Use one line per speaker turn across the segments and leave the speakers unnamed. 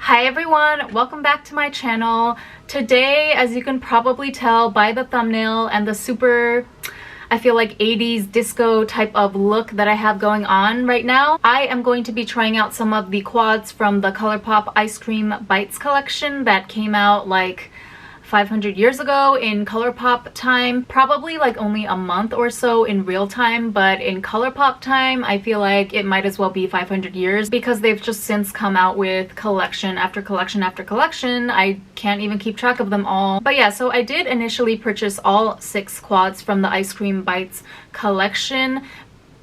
Hi everyone, welcome back to my channel. Today, as you can probably tell by the thumbnail and the super, I feel like 80s disco type of look that I have going on right now, I am going to be trying out some of the quads from the Colourpop Ice Cream Bites collection that came out like 500 years ago in Colourpop time. Probably like only a month or so in real time, but in Colourpop time I feel like it might as well be 500 years because they've just since come out with collection after collection after collection. I can't even keep track of them all. But yeah, so I did initially purchase all 6 quads from the Ice Cream Bites collection.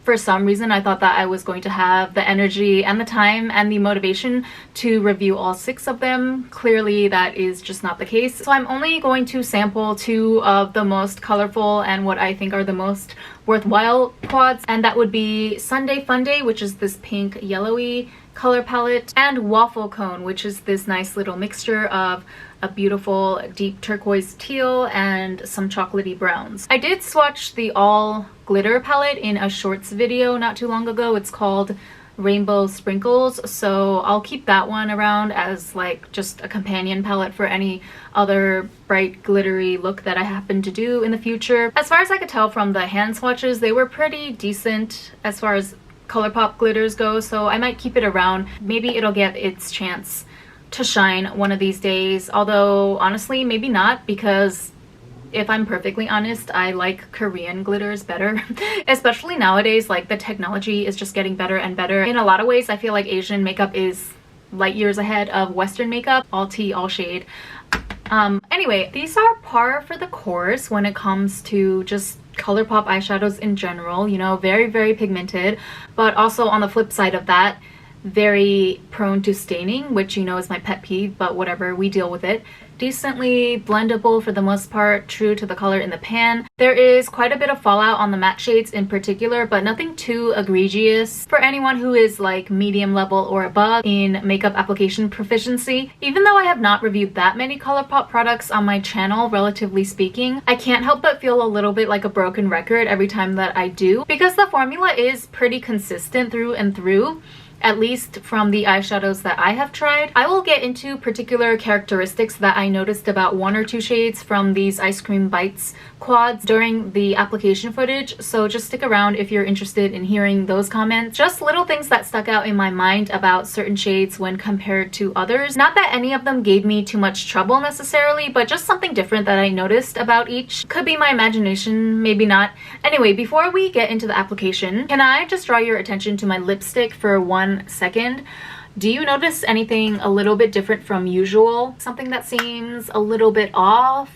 For some reason, I thought that I was going to have the energy and the time and the motivation to review all 6 of them. Clearly, that is just not the case. So I'm only going to sample 2 of the most colorful and what I think are the most worthwhile quads. And that would be Sundae Funday, which is this pink yellowy color palette, and Waffle Cone, which is this nice little mixture of a beautiful deep turquoise teal and some chocolatey browns. I did swatch the all glitter palette in a shorts video not too long ago. It's called Rainbow Sprinkles, so I'll keep that one around as like just a companion palette for any other bright glittery look that I happen to do in the future. As far as I could tell from the hand swatches, they were pretty decent as far as Colourpop glitters go, so I might keep it around. Maybe it'll get its chance to shine one of these days, although honestly maybe not, because if I'm perfectly honest, I like Korean glitters better. Especially nowadays, like the technology is just getting better and better. In a lot of ways, I feel like Asian makeup is light years ahead of Western makeup, all tea, all shade. Anyway, these are par for the course when it comes to just Colourpop eyeshadows in general, you know, very, very pigmented, but also on the flip side of that, very prone to staining, which you know is my pet peeve, but whatever, we deal with it. Decently blendable for the most part, true to the color in the pan. There is quite a bit of fallout on the matte shades in particular, but nothing too egregious for anyone who is like medium level or above in makeup application proficiency. Even though I have not reviewed that many Colourpop products on my channel, relatively speaking, I can't help but feel a little bit like a broken record every time that I do, because the formula is pretty consistent through and through, at least from the eyeshadows that I have tried. I will get into particular characteristics that I noticed about 1 or 2 shades from these Ice Cream Bites quads during the application footage, so just stick around if you're interested in hearing those comments. Just little things that stuck out in my mind about certain shades when compared to others. Not that any of them gave me too much trouble necessarily, but just something different that I noticed about each. Could be my imagination, maybe not. Anyway, before we get into the application, can I just draw your attention to my lipstick for 1 second? Do you notice anything a little bit different from usual? Something that seems a little bit off?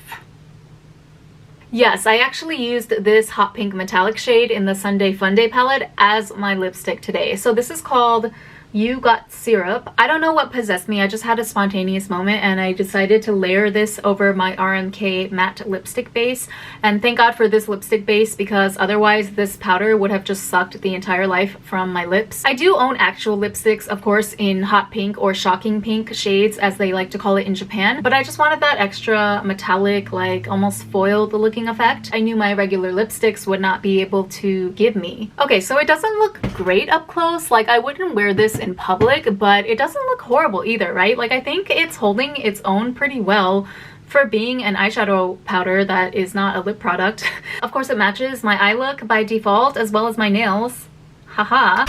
Yes, I actually used this hot pink metallic shade in the Sundae Funday palette as my lipstick today. So this is called You Got Syrup. I don't know what possessed me. I just had a spontaneous moment and I decided to layer this over my RMK matte lipstick base. And thank God for this lipstick base, because otherwise this powder would have just sucked the entire life from my lips. I do own actual lipsticks, of course, in hot pink or shocking pink shades, as they like to call it in Japan. But I just wanted that extra metallic, like almost foiled looking effect I knew my regular lipsticks would not be able to give me. Okay, so it doesn't look great up close. Like I wouldn't wear this in public, but it doesn't look horrible either, right? Like I think it's holding its own pretty well for being an eyeshadow powder that is not a lip product. Of course it matches my eye look by default as well as my nails. Haha.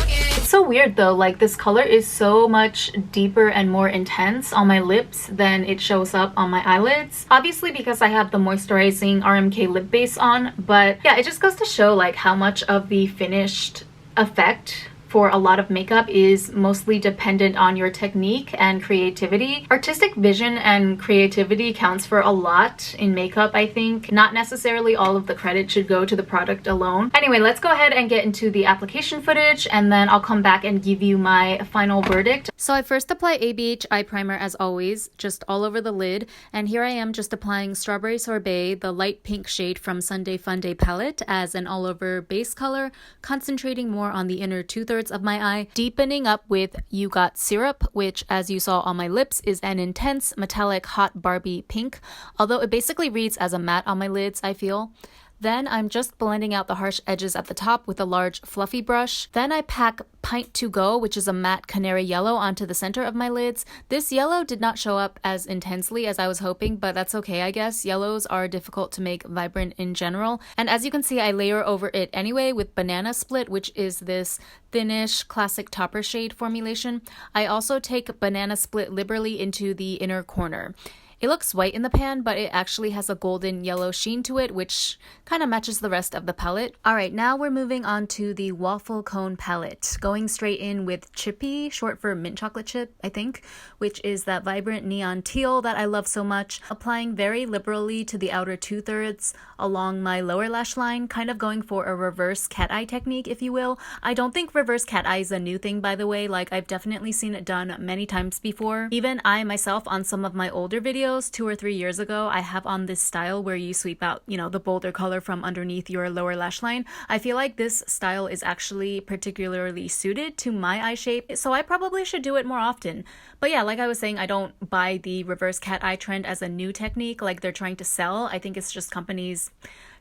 It's so weird though, like this color is so much deeper and more intense on my lips than it shows up on my eyelids. Obviously because I have the moisturizing RMK lip base on, but yeah, it just goes to show like how much of the finished effect for a lot of makeup is mostly dependent on your technique and creativity. Artistic vision and creativity counts for a lot in makeup, I think. Not necessarily all of the credit should go to the product alone. Anyway, let's go ahead and get into the application footage, and then I'll come back and give you my final verdict. So I first apply ABH eye primer as always, just all over the lid, and here I am just applying Strawberry Sorbet, the light pink shade from Sundae Funday palette, as an all over base color, concentrating more on the inner 2/3 of my eye, deepening up with You Got Syrup, which as you saw on my lips is an intense metallic hot Barbie pink, although it basically reads as a matte on my lids, I feel. Then I'm just blending out the harsh edges at the top with a large fluffy brush. Then I pack Pint to Go, which is a matte canary yellow, onto the center of my lids. This yellow did not show up as intensely as I was hoping, but that's okay, I guess. Yellows are difficult to make vibrant in general. And as you can see, I layer over it anyway with Banana Split, which is this thinnish classic topper shade formulation. I also take Banana Split liberally into the inner corner. It looks white in the pan, but it actually has a golden yellow sheen to it, which kind of matches the rest of the palette. Alright, now we're moving on to the Waffle Cone palette. Going straight in with Cipi, short for mint chocolate chip, I think, which is that vibrant neon teal that I love so much. Applying very liberally to the outer 2/3 along my lower lash line, kind of going for a reverse cat eye technique, if you will. I don't think reverse cat eye is a new thing, by the way. Like, I've definitely seen it done many times before. Even I myself, on some of my older videos, 2 or 3 years ago, I have on this style where you sweep out, you know, the bolder color from underneath your lower lash line. I feel like this style is actually particularly suited to my eye shape, so I probably should do it more often. But yeah, like I was saying, I don't buy the reverse cat eye trend as a new technique like they're trying to sell. I think it's just companies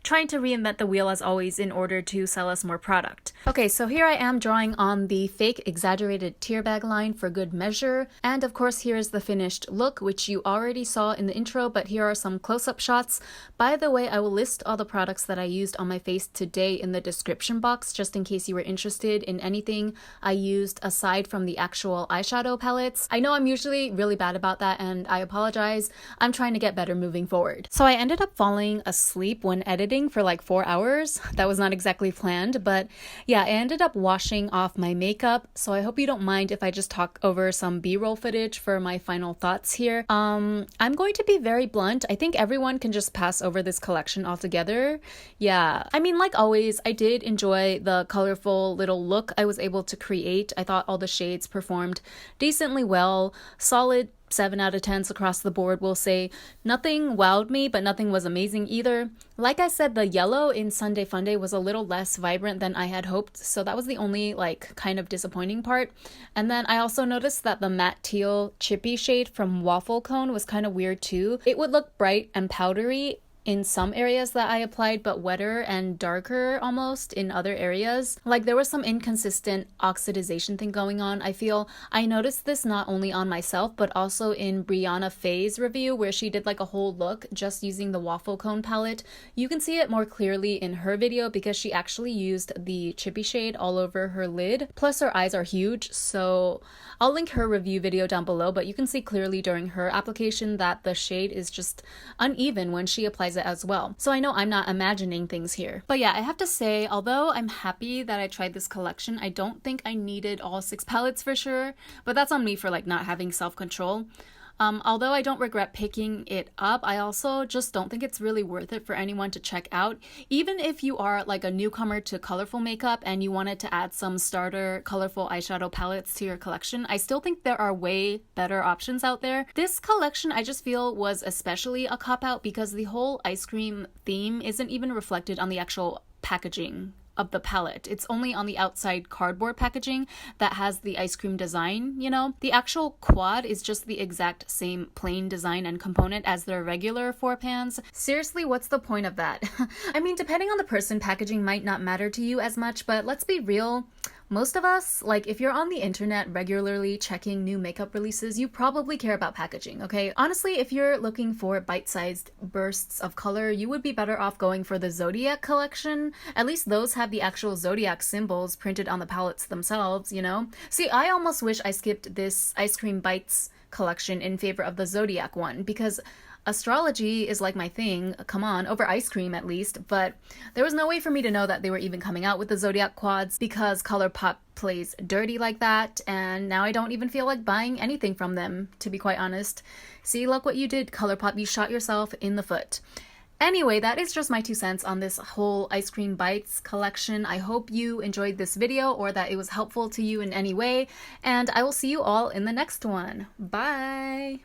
trying to reinvent the wheel as always in order to sell us more product. Okay, so here I am drawing on the fake exaggerated tear bag line for good measure. And of course, here is the finished look, which you already saw in the intro, but here are some close-up shots. By the way, I will list all the products that I used on my face today in the description box, just in case you were interested in anything I used aside from the actual eyeshadow palettes. I know I'm usually really bad about that, and I apologize. I'm trying to get better moving forward. So I ended up falling asleep when editing for like 4 hours. That was not exactly planned, but yeah, I ended up washing off my makeup, so I hope you don't mind if I just talk over some b-roll footage for my final thoughts here. I'm going to be very blunt. I think everyone can just pass over this collection altogether. Yeah, I mean, like always, I did enjoy the colorful little look I was able to create. I thought all the shades performed decently well. Solid 7 out of 10s across the board, we'll say. Nothing wowed me, but nothing was amazing either. Like I said, the yellow in Sundae Funday was a little less vibrant than I had hoped, so that was the only like kind of disappointing part. And then I also noticed that the matte teal Cipi shade from Waffle Cone was kind of weird too. It would look bright and powdery in some areas that I applied, but wetter and darker almost in other areas. Like, there was some inconsistent oxidization thing going on. I noticed this not only on myself, but also in Brianna Faye's review, where she did like a whole look just using the Waffle Cone palette. You can see it more clearly in her video because she actually used the Cipi shade all over her lid. Plus her eyes are huge, so I'll link her review video down below, but you can see clearly during her application that the shade is just uneven when she applies it as well. So I know I'm not imagining things here. But yeah, I have to say, although I'm happy that I tried this collection, I don't think I needed all 6 palettes for sure, but that's on me for like not having self-control. Although I don't regret picking it up, I also just don't think it's really worth it for anyone to check out. Even if you are like a newcomer to colorful makeup and you wanted to add some starter colorful eyeshadow palettes to your collection, I still think there are way better options out there. This collection I just feel was especially a cop-out because the whole ice cream theme isn't even reflected on the actual packaging of the palette. It's only on the outside cardboard packaging that has the ice cream design, you know? The actual quad is just the exact same plain design and component as their regular 4 pans. Seriously, what's the point of that? I mean, depending on the person, packaging might not matter to you as much, but let's be real. Most of us, like if you're on the internet regularly checking new makeup releases, you probably care about packaging, okay? Honestly, if you're looking for bite-sized bursts of color, you would be better off going for the Zodiac collection. At least those have the actual Zodiac symbols printed on the palettes themselves, you know? See, I almost wish I skipped this Ice Cream Bites collection in favor of the Zodiac one, because astrology is like my thing, come on, over ice cream at least, but there was no way for me to know that they were even coming out with the Zodiac quads because Colourpop plays dirty like that, and now I don't even feel like buying anything from them, to be quite honest. See, look what you did, Colourpop, you shot yourself in the foot. Anyway, that is just my 2 cents on this whole Ice Cream Bites collection. I hope you enjoyed this video or that it was helpful to you in any way, and I will see you all in the next one. Bye!